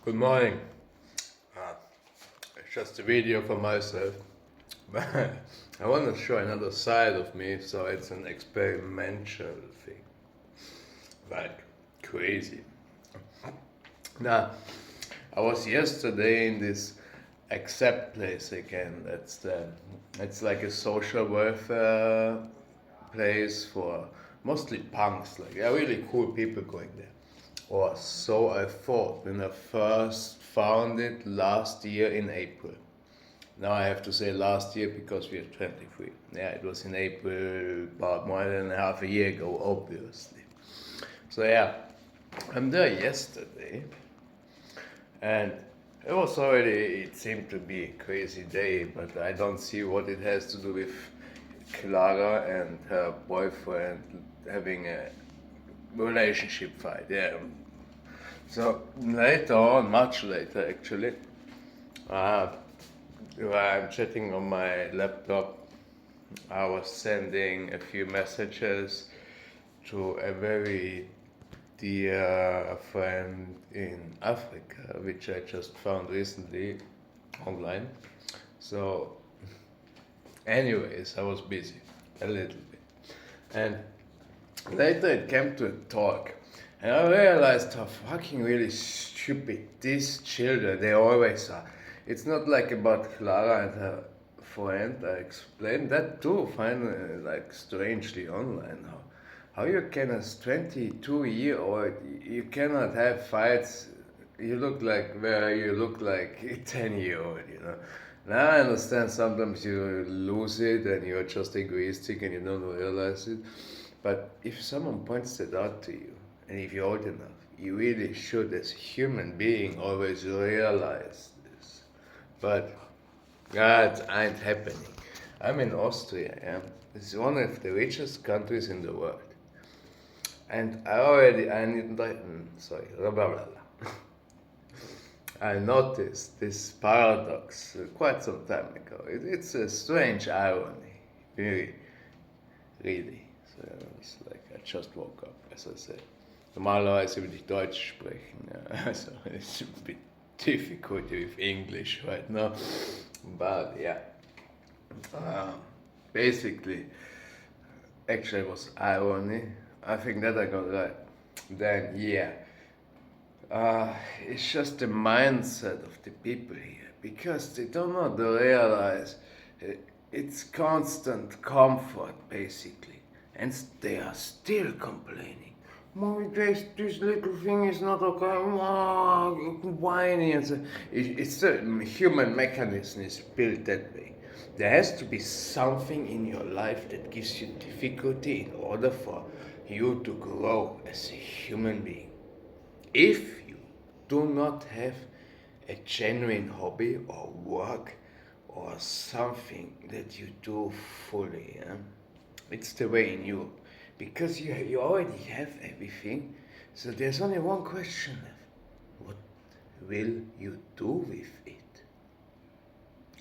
Good morning. Uh, it's just a video for myself. But I want to show another side of me, so it's an experimental thing. Like crazy. Now, I was yesterday in this accept place again. It's like a social welfare place for mostly punks. Like, yeah, really cool people going there. Or so I thought when I first found it last year in April. Now I have to say last year because we are 23. Yeah, it was in April, about more than half a year ago, obviously. So yeah, I'm there yesterday, and it seemed to be a crazy day, but I don't see what it has to do with Clara and her boyfriend having a relationship fight. Yeah. So later on, much later actually, uh, while I'm chatting on my laptop, I was sending a few messages to a very dear friend in Africa, which I just found recently online. So, anyways, I was busy a little bit. And later it came to a talk, and I realized how fucking really stupid these children they always are. It's not like about Clara and her friend. I explained that too, finally, like strangely online. How you can, as 22-year-old, you cannot have fights. You look like a 10-year-old, you know. Now I understand sometimes you lose it and you're just egoistic and you don't realize it. But if someone points it out to you, and if you're old enough, you really should, as a human being, always realize this. But that ain't happening. I'm in Austria, yeah. It's one of the richest countries in the world. And blah, blah, blah. I noticed this paradox quite some time ago. It's a strange irony, really, really. So it's like I just woke up, as I said. Normalerweise würde ich Deutsch sprechen, ja. Also it's a bit difficult with English right now. But yeah, uh, basically, actually it was irony. I think that I got right. Then yeah, it's just the mindset of the people here because they don't know to realize it's constant comfort basically, and they are still complaining. Mommy, this little thing is not okay. Whining and so. It's the human mechanism is built that way. There has to be something in your life that gives you difficulty in order for you to grow as a human being. If you do not have a genuine hobby or work or something that you do fully, yeah? It's the way in Europe. Because you already have everything, so there's only one question left. What will you do with it?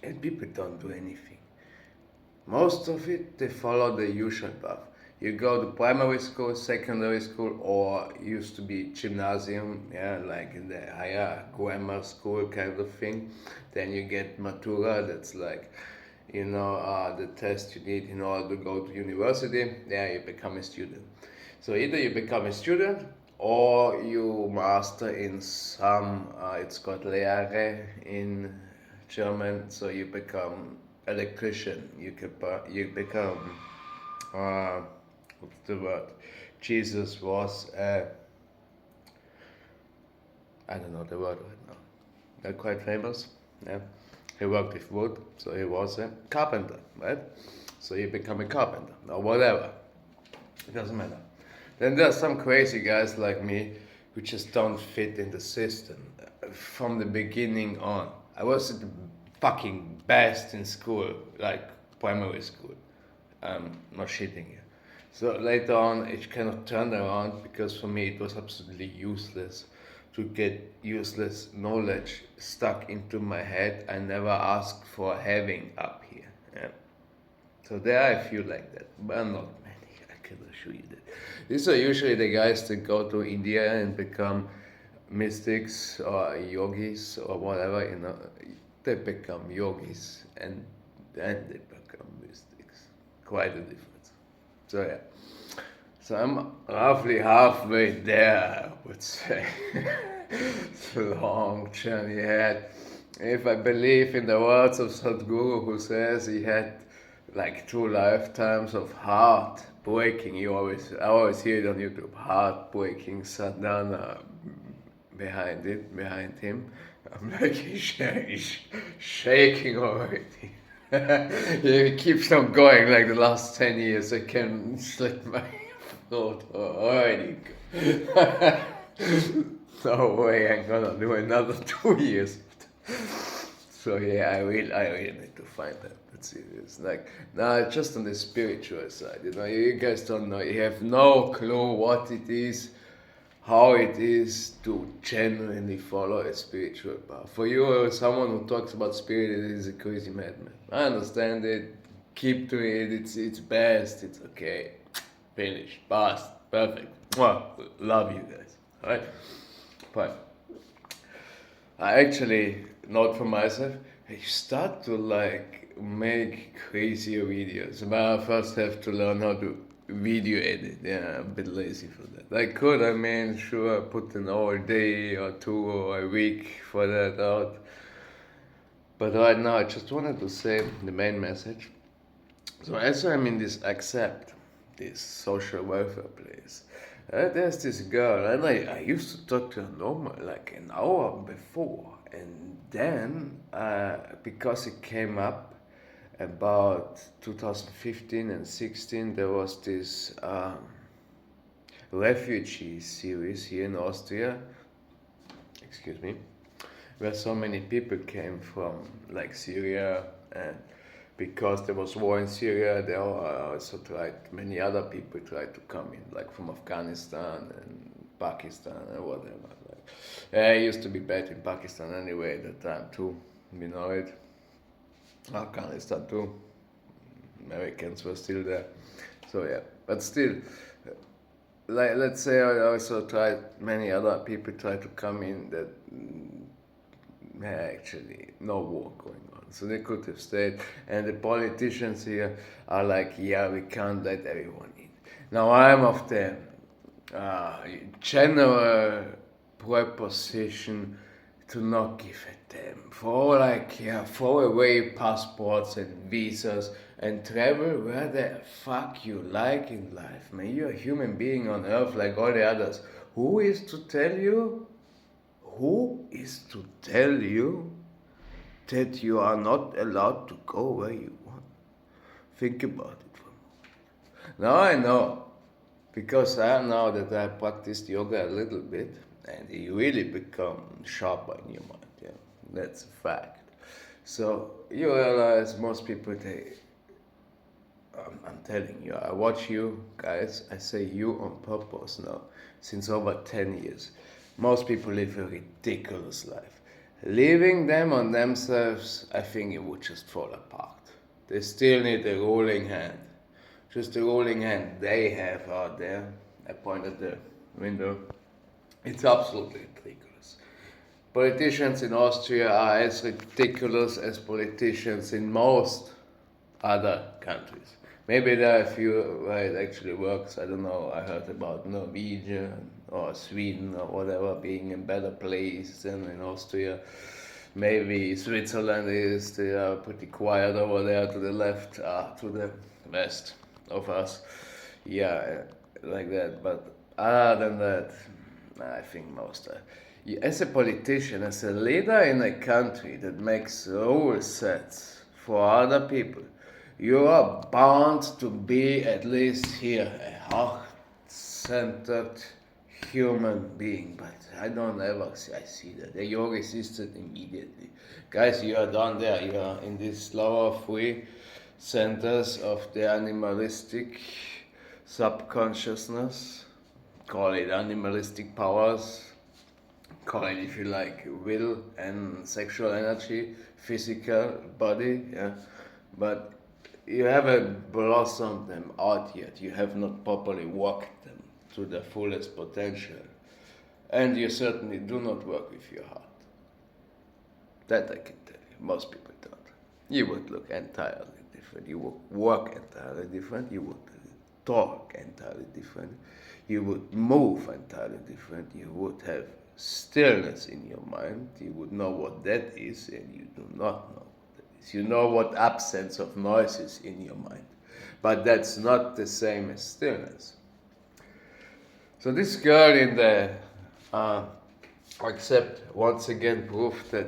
And people don't do anything. Most of it, they follow the usual path. You go to primary school, secondary school, or used to be gymnasium, yeah, like in the higher grammar school kind of thing. Then you get matura, that's like, the test you need in order to go to university. Yeah, you become a student. So either you become a student or you master in some, it's called Lehre in German, so you become electrician. You become, uh, what's the word? Jesus was, I don't know the word right now. They're quite famous. Yeah, he worked with wood, so he was a carpenter, right? So you become a carpenter or whatever. It doesn't matter. Then there's some crazy guys like me who just don't fit in the system from the beginning on. I was the fucking best in school, like primary school. I'm not shitting you. So later on, it kind of turned around because for me it was absolutely useless to get useless knowledge stuck into my head I never asked for having up here. Yeah. So there are a few like that, but not many. I can assure you that. These are usually the guys that go to India and become mystics or yogis or whatever, they become yogis and then they become mystics. Quite a difference. So yeah. So I'm roughly halfway there, I would say. It's a long journey ahead. If I believe in the words of Sadhguru, who says he had like 2 lifetimes of heart-breaking, I always hear it on YouTube, heart-breaking sadhana behind him. I'm like, he's shaking already. He keeps on going like the last 10 years. I can slit my throat already. No way, I'm gonna do another 2 years. So yeah, I really need to find that. That's serious. Like, nah, just on the spiritual side, you guys don't know. You have no clue what it is, how it is to genuinely follow a spiritual path. For you, someone who talks about spirit, it is a crazy madman. I understand it. Keep doing it. It's best. It's okay. Finished. Bast. Perfect. Well, love you guys. Alright? But I actually, not for myself, I start to like make crazier videos. But I first have to learn how to video edit. Yeah, I'm a bit lazy for that. I could, sure, put an whole day or 2 or a week for that out. But right now, I just wanted to say the main message. So as I'm in this this social welfare place, there's this girl, and I used to talk to her normal, like an hour before, and then because it came up about 2015 and 16, there was this refugee series here in Austria, excuse me, where so many people came from, like Syria, and because there was war in Syria, there also many other people tried to come in, like from Afghanistan and Pakistan and whatever. I used to be bad in Pakistan anyway at that time too, it. Afghanistan too. Americans were still there. So yeah, but still, like let's say I also many other people tried to come in that actually no war going on. So they could have stayed. And the politicians here are like, yeah, we can't let everyone in. Now I'm of the general proposition to not give a damn. Throw away passports and visas and travel where the fuck you like in life, man. You're a human being on earth like all the others. Who is to tell you that you are not allowed to go where you want? Think about it for a moment. Now I know, because now that I practiced yoga a little bit, and you really become sharper in your mind, yeah, that's a fact. So you realize most people, I'm telling you, I watch you guys, I say you on purpose now, since over 10 years. Most people live a ridiculous life. Leaving them on themselves, I think it would just fall apart. They still need a ruling hand. Just the ruling hand they have out there. I point at the window. It's absolutely ridiculous. Politicians in Austria are as ridiculous as politicians in most other countries. Maybe there are a few where it actually works. I don't know. I heard about Norwegian or Sweden or whatever being in better place than in Austria. Maybe Switzerland is. They are pretty quiet over there to the left, to the west of us. Yeah, like that. But other than that, I think most. As a politician, as a leader in a country that makes rule sets for other people, you are bound to be, at least here, a heart-centered human being. But I don't ever see that. You're resisted immediately. Guys, you are down there. You are in these lower 3 centers of the animalistic subconsciousness. Call it animalistic powers. Call it, if you like, will and sexual energy, physical body. Yeah, but you haven't blossomed them out yet. You have not properly walked them to their fullest potential. And you certainly do not work with your heart. That I can tell you. Most people don't. You would look entirely different. You would work entirely different. You would talk entirely different. You would move entirely different. You would have stillness in your mind. You would know what that is, and you do not know what that is. You know what absence of noise is in your mind. But that's not the same as stillness. So this girl in the accept once again proved that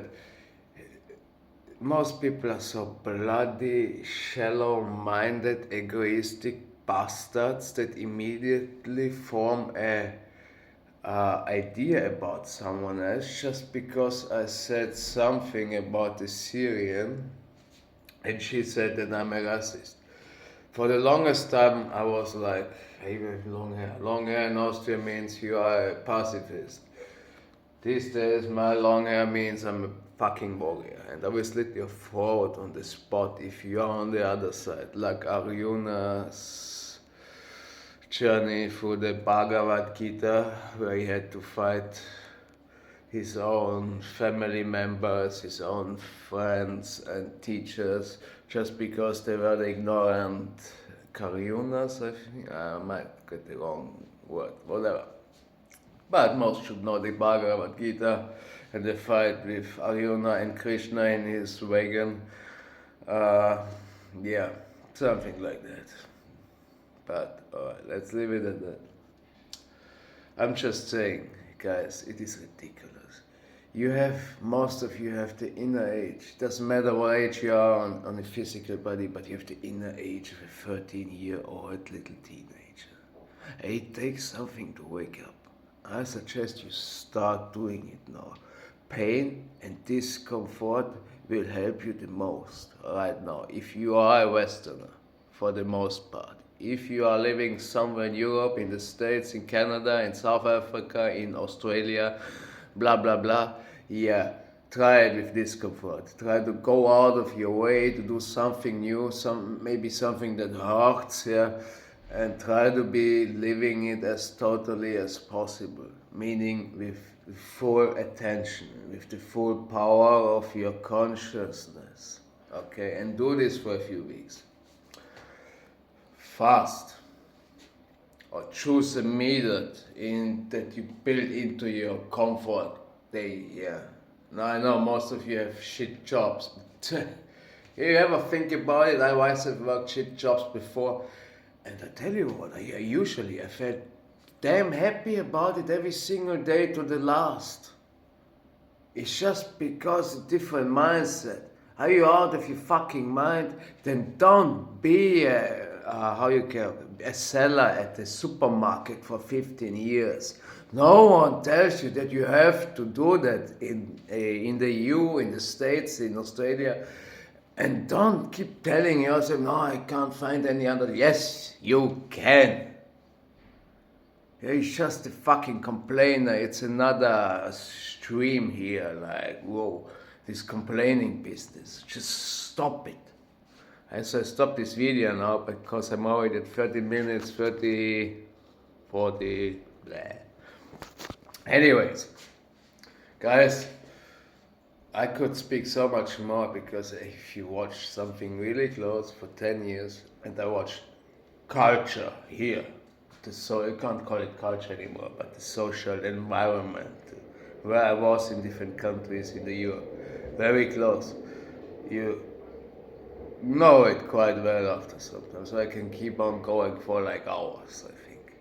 most people are so bloody, shallow-minded, egoistic bastards that immediately form a idea about someone else just because I said something about the Syrian and she said that I'm a racist. For the longest time I was like, hey, you have long hair. Long hair in Austria means you are a pacifist. These days my long hair means I'm a fucking warrior, and I will slit your throat on the spot if you are on the other side, like Arjuna's journey through the Bhagavad Gita, where he had to fight his own family members, his own friends and teachers, just because they were the ignorant Karyunas, I think. I might get the wrong word, whatever. But most should know the Bhagavad Gita and the fight with Arjuna and Krishna in his wagon. Yeah, something like that. But alright, let's leave it at that. I'm just saying, guys, it is ridiculous. Most of you have the inner age. Doesn't matter what age you are on a physical body, but you have the inner age of a 13-year-old little teenager. It takes something to wake up. I suggest you start doing it now. Pain and discomfort will help you the most right now. If you are a Westerner, for the most part. If you are living somewhere in Europe, in the States, in Canada, in South Africa, in Australia, blah, blah, blah, yeah, try it with discomfort. Try to go out of your way to do something new, maybe something that hurts, yeah, and try to be living it as totally as possible, meaning with full attention, with the full power of your consciousness, okay, and do this for a few weeks. Fast, or choose a method that you build into your comfort day, yeah. Now I know most of you have shit jobs, but you ever think about it? I once have worked shit jobs before, and I tell you what, I felt damn happy about it every single day to the last. It's just because a different mindset. Are you out of your fucking mind? Then don't be a seller at the supermarket for 15 years. No one tells you that you have to do that in the EU, in the States, in Australia. And don't keep telling yourself, no, I can't find any other. Yes, you can. He's just a fucking complainer. It's another stream here, like, whoa, this complaining business. Just stop it. And so I stop this video now because I'm already at 30 minutes, 30, 40, blah. Anyways, guys, I could speak so much more because if you watch something really close for 10 years, and I watched culture here, so you can't call it culture anymore, but the social environment where I was in different countries in the Europe, very close. You know it quite well after sometimes, so I can keep on going for like hours, I think.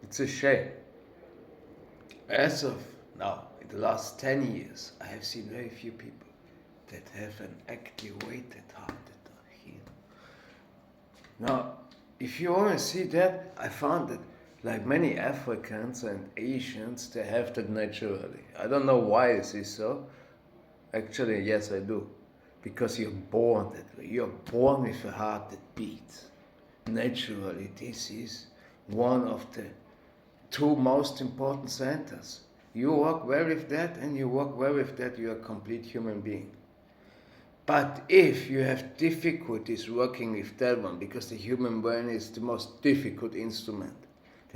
It's a shame. As of now, in the last 10 years, I have seen very few people that have an activated heart that are here. Now, if you want to see that, I found that like many Africans and Asians, they have that naturally. I don't know why this is so. Actually, yes, I do. Because you're born that way. You're born with a heart that beats. Naturally, this is one of the two most important centers. You work well with that, and you work well with that, you're a complete human being. But if you have difficulties working with that one, because the human brain is the most difficult instrument,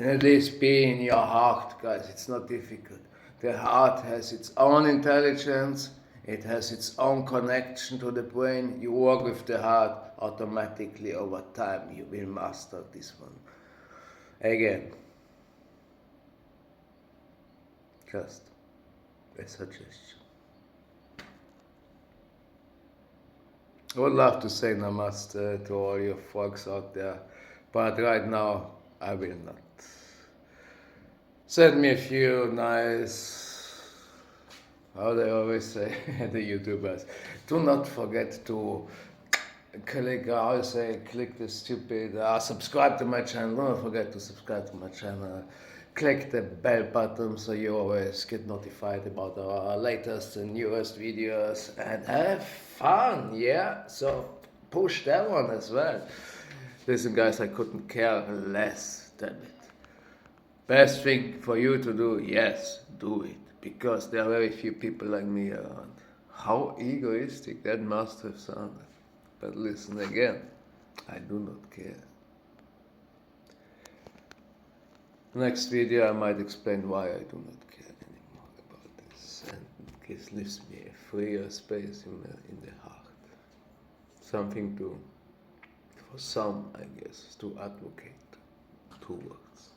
And at least be in your heart, guys. It's not difficult. The heart has its own intelligence. It has its own connection to the brain. You work with the heart, automatically over time you will master this one. Again, just a suggestion. I would love to say namaste to all you folks out there, but right now I will not. Send me a few nice, how they always say, the YouTubers. Do not forget to click the stupid, subscribe to my channel. Don't forget to subscribe to my channel. Click the bell button so you always get notified about our latest and newest videos, and have fun, yeah? So push that one as well. Listen guys, I couldn't care less, damn it. Best thing for you to do, yes, do it. Because there are very few people like me around. How egoistic that must have sounded. But listen again, I do not care. Next video I might explain why I do not care anymore about this, and this leaves me a freer space in the heart. Something to, for some I guess, to advocate towards.